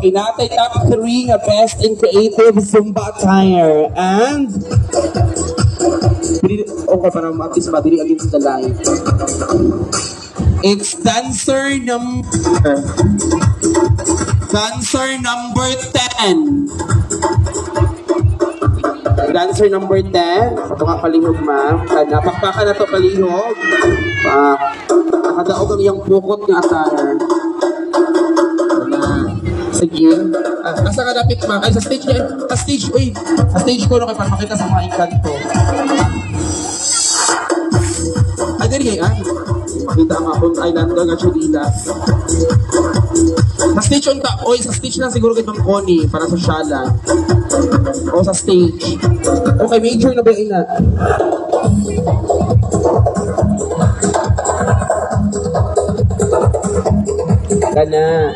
Kinatay top 3 nga best in creative Zumba attire. And okay, para at-least madili against the light. It's dancer number 10. Dancer number 10. Ito nga palihog, ma'am. Napakpaka na to palihog. Nakadaog ang iyong pukot ng attire. Sige. Nasa ka dapit, ma'am. Ay, sa stage niya. Sa stage ko, no, kaya makita sa mga inkanto. Ay, dali, makita ang akong islander nga chulila. Sa stage on ta, oy, sa stage na siguro kitang Connie para sa shala. O sa stage. Okay, major na ba yun na? Kana.